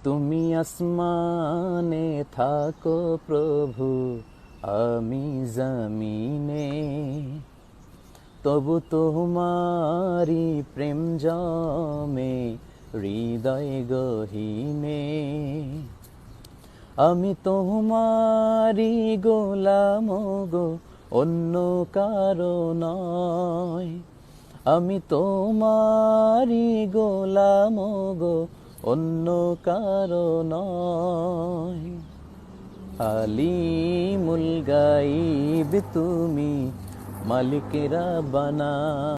তুমি আসমানে থাকো প্রভু, আমি জমিনে, তবু তোমারি প্রেম জমে হৃদয় গহীনে। আমি তোমারি গোলাম গো, অন্য কারো নয়। আমি তোমারি গোলাম গো, অন্য কারো নয়। আলিমুল গাইব তুমি, মালিক রাব্বানা।